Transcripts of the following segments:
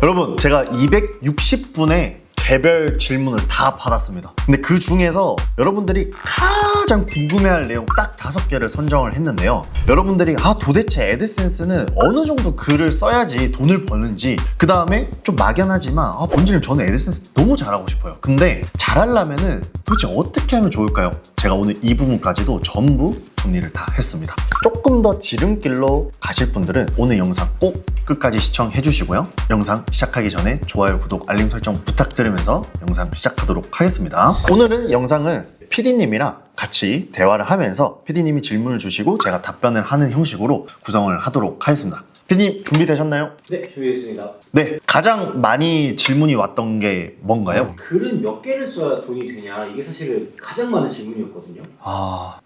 여러분, 제가 260분의 개별 질문을 다 받았습니다. 근데 그 중에서 여러분들이 가장 궁금해할 내용 딱 5개를 선정을 했는데요. 여러분들이 도대체 애드센스는 어느 정도 글을 써야지 돈을 버는지, 그 다음에 좀 막연하지만 본질은 저는 애드센스 너무 잘하고 싶어요. 근데 잘하려면은 도대체 어떻게 하면 좋을까요? 제가 오늘 이 부분까지도 전부 정리를 다 했습니다. 조금 더 지름길로 가실 분들은 오늘 영상 꼭 끝까지 시청해 주시고요. 영상 시작하기 전에 좋아요, 구독, 알림 설정 부탁드리면서 영상 시작하도록 하겠습니다. 오늘은 영상을 PD님이랑 같이 대화를 하면서 PD님이 질문을 주시고 제가 답변을 하는 형식으로 구성을 하도록 하겠습니다. PD님 준비되셨나요? 네, 준비됐습니다. 네, 가장 많이 질문이 왔던 게 뭔가요? 글은 몇 개를 써야 돈이 되냐, 이게 사실은 가장 많은 질문이었거든요.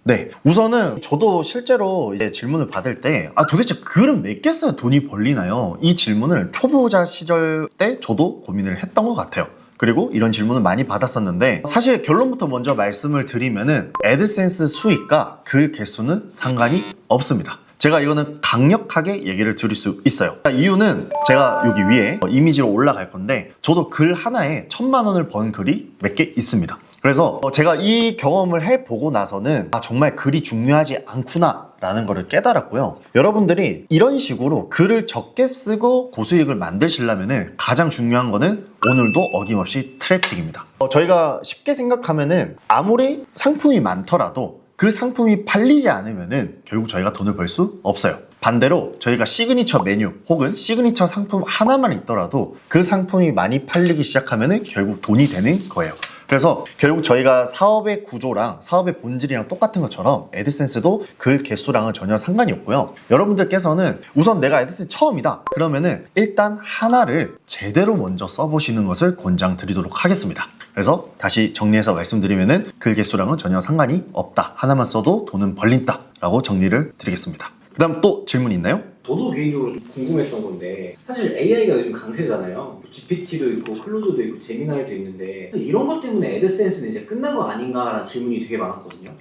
네. 우선은 저도 실제로 이제 질문을 받을 때 도대체 글은 몇 개 써야 돈이 벌리나요? 이 질문을 초보자 시절 때 저도 고민을 했던 것 같아요. 그리고 이런 질문을 많이 받았었는데, 사실 결론부터 먼저 말씀을 드리면은 애드센스 수익과 글 개수는 상관이 없습니다. 제가 이거는 강력하게 얘기를 드릴 수 있어요. 이유는 제가 여기 위에 이미지로 올라갈 건데, 저도 글 하나에 1000만 원을 번 글이 몇 개 있습니다. 그래서 제가 이 경험을 해보고 나서는 정말 글이 중요하지 않구나 라는 거를 깨달았고요. 여러분들이 이런 식으로 글을 적게 쓰고 고수익을 만드시려면 가장 중요한 거는 오늘도 어김없이 트래픽입니다. 저희가 쉽게 생각하면은 아무리 상품이 많더라도 그 상품이 팔리지 않으면은 결국 저희가 돈을 벌 수 없어요. 반대로 저희가 시그니처 메뉴 혹은 시그니처 상품 하나만 있더라도 그 상품이 많이 팔리기 시작하면은 결국 돈이 되는 거예요. 그래서 결국 저희가 사업의 구조랑 사업의 본질이랑 똑같은 것처럼 애드센스도 글 개수랑은 전혀 상관이 없고요. 여러분들께서는 우선 내가 애드센스 처음이다 그러면은 일단 하나를 제대로 먼저 써보시는 것을 권장드리도록 하겠습니다. 그래서 다시 정리해서 말씀드리면은 글 개수랑은 전혀 상관이 없다. 하나만 써도 돈은 벌린다 라고 정리를 드리겠습니다. 그 다음 또 질문 있나요? 저도 개인적으로 좀 궁금했던 건데, 사실 AI가 요즘 강세잖아요. GPT도 있고 클로드도 있고 제미나이도 있는데, 이런 것 때문에 애드센스는 이제 끝난 거 아닌가라는 질문이 되게 많았거든요.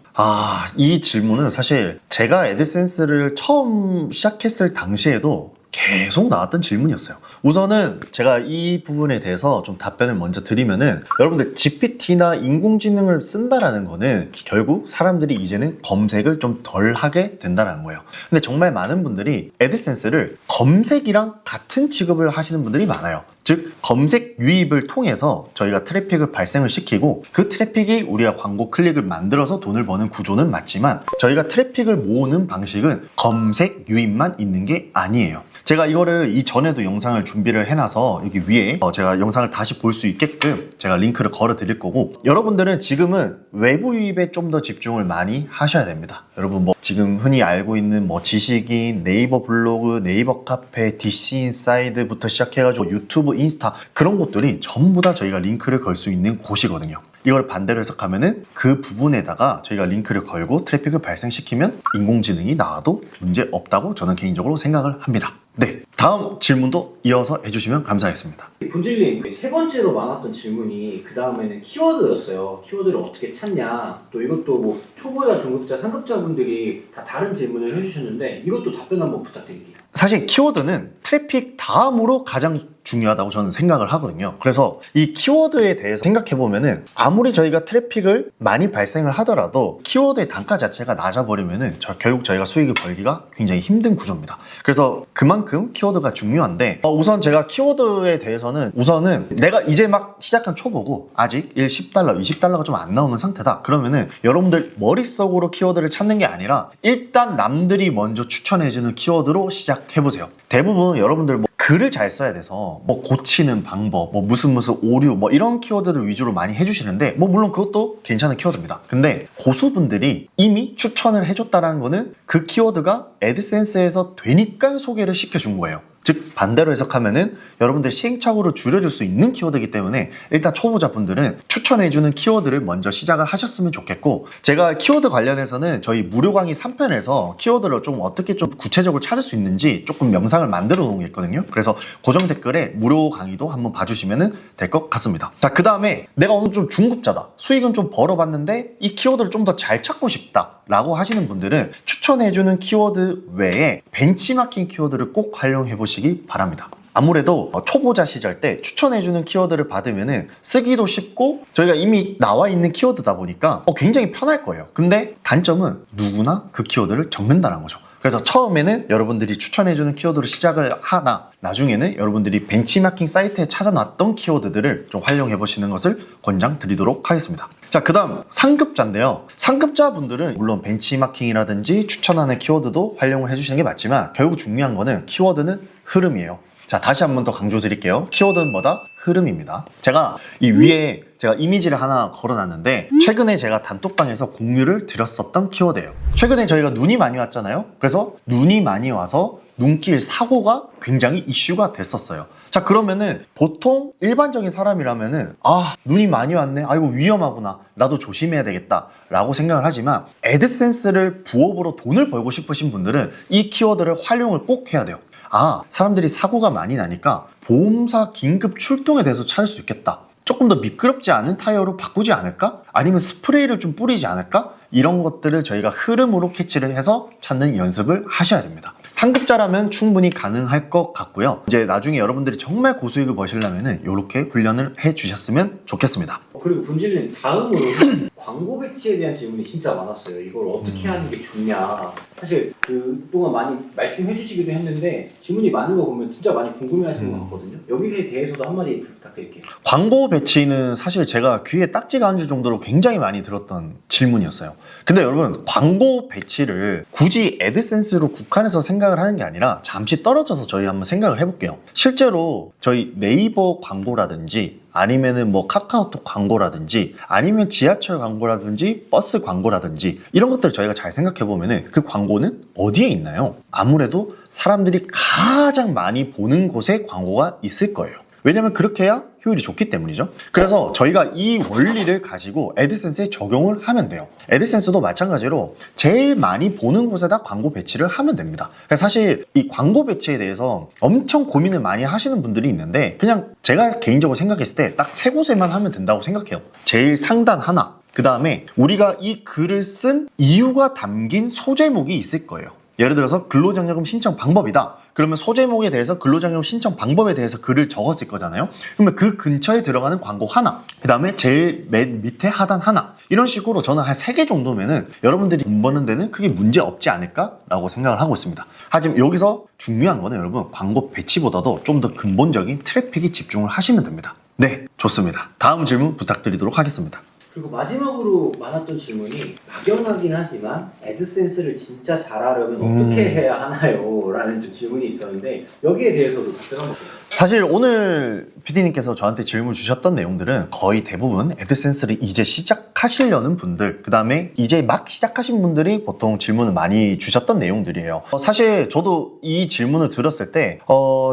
이 질문은 사실 제가 애드센스를 처음 시작했을 당시에도 계속 나왔던 질문이었어요. 우선은 제가 이 부분에 대해서 좀 답변을 먼저 드리면은, 여러분들 GPT나 인공지능을 쓴다라는 거는 결국 사람들이 이제는 검색을 좀 덜 하게 된다는 거예요. 근데 정말 많은 분들이 애드센스를 검색이랑 같은 취급을 하시는 분들이 많아요. 즉 검색 유입을 통해서 저희가 트래픽을 발생을 시키고 그 트래픽이 우리가 광고 클릭을 만들어서 돈을 버는 구조는 맞지만, 저희가 트래픽을 모으는 방식은 검색 유입만 있는 게 아니에요. 제가 이거를 이전에도 영상을 준비를 해놔서 여기 위에 제가 영상을 다시 볼 수 있게끔 제가 링크를 걸어 드릴 거고, 여러분들은 지금은 외부 유입에 좀 더 집중을 많이 하셔야 됩니다. 여러분 지금 흔히 알고 있는 지식인, 네이버 블로그, 네이버 카페, DC 인사이드부터 시작해가지고 유튜브, 인스타, 그런 곳들이 전부 다 저희가 링크를 걸 수 있는 곳이거든요. 이걸 반대로 해석하면은 그 부분에다가 저희가 링크를 걸고 트래픽을 발생시키면 인공지능이 나와도 문제 없다고 저는 개인적으로 생각을 합니다. 네, 다음 질문도 이어서 해주시면 감사하겠습니다. 본질님, 세 번째로 많았던 질문이 그 다음에는 키워드였어요. 키워드를 어떻게 찾냐. 또 이것도 초보자, 중급자, 상급자분들이 다 다른 질문을 해주셨는데, 이것도 답변 한번 부탁드릴게요. 사실 키워드는 트래픽 다음으로 가장 중요하다고 저는 생각을 하거든요. 그래서 이 키워드에 대해서 생각해보면은 아무리 저희가 트래픽을 많이 발생을 하더라도 키워드의 단가 자체가 낮아버리면은 결국 저희가 수익을 벌기가 굉장히 힘든 구조입니다. 그래서 그만큼 키워드가 중요한데, 우선 제가 키워드에 대해서는 우선은 내가 이제 막 시작한 초보고 아직 10달러, 20달러가 좀 안 나오는 상태다. 그러면은 여러분들 머릿속으로 키워드를 찾는 게 아니라 일단 남들이 먼저 추천해주는 키워드로 시작해보세요. 대부분 여러분들 글을 잘 써야 돼서 고치는 방법, 무슨 오류 이런 키워드를 위주로 많이 해주시는데, 물론 그것도 괜찮은 키워드입니다. 근데 고수분들이 이미 추천을 해줬다는 거는 그 키워드가 애드센스에서 되니까 소개를 시켜준 거예요. 즉 반대로 해석하면은 여러분들 시행착오를 줄여줄 수 있는 키워드이기 때문에 일단 초보자분들은 추천해주는 키워드를 먼저 시작을 하셨으면 좋겠고, 제가 키워드 관련해서는 저희 무료 강의 3편에서 키워드를 좀 어떻게 좀 구체적으로 찾을 수 있는지 조금 영상을 만들어 놓은 게 있거든요. 그래서 고정 댓글에 무료 강의도 한번 봐주시면 될 것 같습니다. 자, 그 다음에 내가 오늘 좀 중급자다, 수익은 좀 벌어봤는데 이 키워드를 좀 더 잘 찾고 싶다 라고 하시는 분들은 추천해주는 키워드 외에 벤치마킹 키워드를 꼭 활용해 보시기 바랍니다. 아무래도 초보자 시절 때 추천해주는 키워드를 받으면은 쓰기도 쉽고 저희가 이미 나와 있는 키워드다 보니까 굉장히 편할 거예요. 근데 단점은 누구나 그 키워드를 적는다는 거죠. 그래서 처음에는 여러분들이 추천해주는 키워드로 시작을 하나, 나중에는 여러분들이 벤치마킹 사이트에 찾아놨던 키워드들을 좀 활용해 보시는 것을 권장드리도록 하겠습니다. 자, 그 다음 상급자인데요. 상급자분들은 물론 벤치마킹이라든지 추천하는 키워드도 활용을 해주시는 게 맞지만 결국 중요한 거는 키워드는 흐름이에요. 자, 다시 한 번 더 강조드릴게요. 키워드는 뭐다? 흐름입니다. 제가 이 위에 제가 이미지를 하나 걸어놨는데 최근에 제가 단톡방에서 공유를 드렸었던 키워드예요. 최근에 저희가 눈이 많이 왔잖아요. 그래서 눈이 많이 와서 눈길 사고가 굉장히 이슈가 됐었어요. 자, 그러면은 보통 일반적인 사람이라면은 눈이 많이 왔네, 아이고 위험하구나, 나도 조심해야 되겠다 라고 생각을 하지만 애드센스를 부업으로 돈을 벌고 싶으신 분들은 이 키워드를 활용을 꼭 해야 돼요. 사람들이 사고가 많이 나니까 보험사 긴급 출동에 대해서 찾을 수 있겠다, 조금 더 미끄럽지 않은 타이어로 바꾸지 않을까? 아니면 스프레이를 좀 뿌리지 않을까? 이런 것들을 저희가 흐름으로 캐치를 해서 찾는 연습을 하셔야 됩니다. 상급자라면 충분히 가능할 것 같고요. 이제 나중에 여러분들이 정말 고수익을 버시려면 이렇게 훈련을 해 주셨으면 좋겠습니다. 그리고 본질은 다음으로 광고 배치에 대한 질문이 진짜 많았어요. 이걸 어떻게 하는 게 좋냐. 사실 그동안 많이 말씀해 주시기도 했는데 질문이 많은 거 보면 진짜 많이 궁금해 하시는 것 같거든요. 여기에 대해서도 한마디 부탁드릴게요. 광고 배치는 사실 제가 귀에 딱지가 앉을 정도로 굉장히 많이 들었던 질문이었어요. 근데 여러분, 광고 배치를 굳이 애드센스로 국한해서 생각을 하는 게 아니라 잠시 떨어져서 저희 한번 생각을 해볼게요. 실제로 저희 네이버 광고라든지 아니면은 뭐 카카오톡 광고라든지 아니면 지하철 광고라든지 버스 광고라든지 이런 것들을 저희가 잘 생각해보면은 그 광고는 어디에 있나요? 아무래도 사람들이 가장 많이 보는 곳에 광고가 있을 거예요. 왜냐면 그렇게 해야 효율이 좋기 때문이죠. 그래서 저희가 이 원리를 가지고 애드센스에 적용을 하면 돼요. 애드센스도 마찬가지로 제일 많이 보는 곳에다 광고 배치를 하면 됩니다. 사실 이 광고 배치에 대해서 엄청 고민을 많이 하시는 분들이 있는데 그냥 제가 개인적으로 생각했을 때 딱 세 곳에만 하면 된다고 생각해요. 제일 상단 하나, 그 다음에 우리가 이 글을 쓴 이유가 담긴 소제목이 있을 거예요. 예를 들어서 근로장려금 신청 방법이다. 그러면 소제목에 대해서 근로장려금 신청 방법에 대해서 글을 적었을 거잖아요. 그러면 그 근처에 들어가는 광고 하나, 그 다음에 제일 맨 밑에 하단 하나, 이런 식으로 저는 한 3개 정도면은 여러분들이 돈 버는 데는 크게 문제 없지 않을까라고 생각을 하고 있습니다. 하지만 여기서 중요한 거는 여러분, 광고 배치보다도 좀 더 근본적인 트래픽에 집중을 하시면 됩니다. 네, 좋습니다. 다음 질문 부탁드리도록 하겠습니다. 그리고 마지막으로 많았던 질문이 막연하긴 하지만 애드센스를 진짜 잘하려면 어떻게 해야 하나요? 라는 좀 질문이 있었는데 여기에 대해서도 답변 한번 드릴게요. 사실 오늘 PD님께서 저한테 질문 주셨던 내용들은 거의 대부분 애드센스를 이제 시작하시려는 분들, 그 다음에 이제 막 시작하신 분들이 보통 질문을 많이 주셨던 내용들이에요. 사실 저도 이 질문을 들었을 때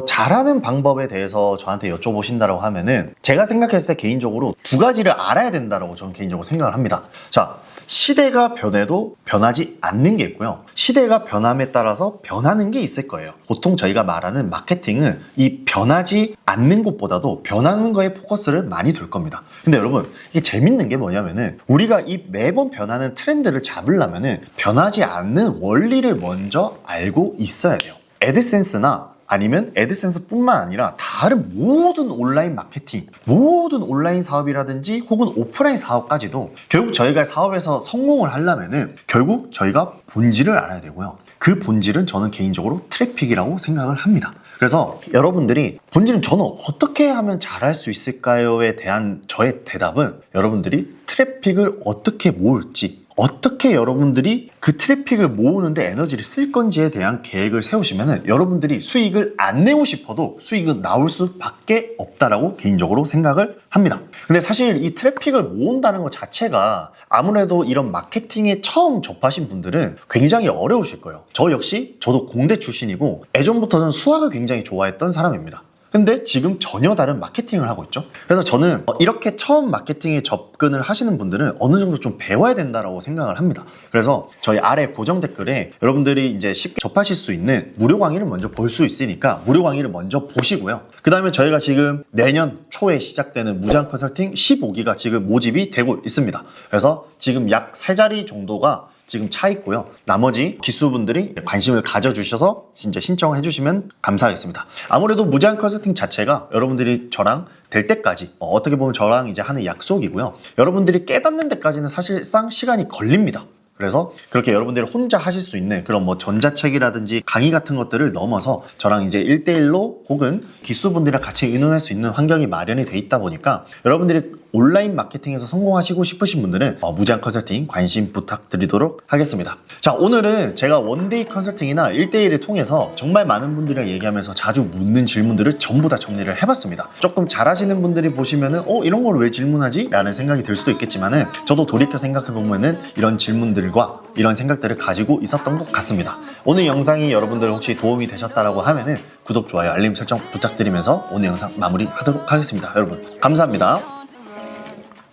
잘하는 방법에 대해서 저한테 여쭤보신다고 하면은 제가 생각했을 때 개인적으로 2가지를 알아야 된다고 저는 개인적으로 생각을 합니다. 자, 시대가 변해도 변하지 않는 게 있고요. 시대가 변함에 따라서 변하는 게 있을 거예요. 보통 저희가 말하는 마케팅은 이 변하지 않는 것보다도 변하는 거에 포커스를 많이 둘 겁니다. 근데 여러분, 이게 재밌는 게 뭐냐면은 우리가 이 매번 변하는 트렌드를 잡으려면은 변하지 않는 원리를 먼저 알고 있어야 돼요. 애드센스나 아니면 애드센스뿐만 아니라 다른 모든 온라인 마케팅, 모든 온라인 사업이라든지 혹은 오프라인 사업까지도 결국 저희가 사업에서 성공을 하려면은 결국 저희가 본질을 알아야 되고요. 그 본질은 저는 개인적으로 트래픽이라고 생각을 합니다. 그래서 여러분들이 본질은 저는 어떻게 하면 잘할 수 있을까요에 대한 저의 대답은 여러분들이 트래픽을 어떻게 모을지, 어떻게 여러분들이 그 트래픽을 모으는데 에너지를 쓸 건지에 대한 계획을 세우시면 여러분들이 수익을 안 내고 싶어도 수익은 나올 수밖에 없다라고 개인적으로 생각을 합니다. 근데 사실 이 트래픽을 모은다는 것 자체가 아무래도 이런 마케팅에 처음 접하신 분들은 굉장히 어려우실 거예요. 저 역시 저도 공대 출신이고 예전부터는 수학을 굉장히 좋아했던 사람입니다. 근데 지금 전혀 다른 마케팅을 하고 있죠. 그래서 저는 이렇게 처음 마케팅에 접근을 하시는 분들은 어느 정도 좀 배워야 된다고 생각을 합니다. 그래서 저희 아래 고정 댓글에 여러분들이 이제 쉽게 접하실 수 있는 무료 강의를 먼저 볼 수 있으니까 무료 강의를 먼저 보시고요. 그 다음에 저희가 지금 내년 초에 시작되는 무제한 컨설팅 15기가 지금 모집이 되고 있습니다. 그래서 지금 약 3자리 정도가 지금 차 있고요. 나머지 기수분들이 관심을 가져주셔서 진짜 신청을 해주시면 감사하겠습니다. 아무래도 무제한 컨설팅 자체가 여러분들이 저랑 될 때까지 어떻게 보면 저랑 이제 하는 약속이고요. 여러분들이 깨닫는 데까지는 사실상 시간이 걸립니다. 그래서 그렇게 여러분들이 혼자 하실 수 있는 그런 뭐 전자책이라든지 강의 같은 것들을 넘어서 저랑 이제 1대1로 혹은 기수분들이랑 같이 의논할 수 있는 환경이 마련이 돼 있다 보니까 여러분들이 온라인 마케팅에서 성공하시고 싶으신 분들은 무제한 컨설팅 관심 부탁드리도록 하겠습니다. 자, 오늘은 제가 원데이 컨설팅이나 1대1을 통해서 정말 많은 분들이랑 얘기하면서 자주 묻는 질문들을 전부 다 정리를 해봤습니다. 조금 잘하시는 분들이 보시면은 이런 걸 왜 질문하지? 라는 생각이 들 수도 있겠지만은 저도 돌이켜 생각해보면은 이런 질문들과 이런 생각들을 가지고 있었던 것 같습니다. 오늘 영상이 여러분들 혹시 도움이 되셨다라고 하면은 구독, 좋아요, 알림 설정 부탁드리면서 오늘 영상 마무리하도록 하겠습니다. 여러분 감사합니다.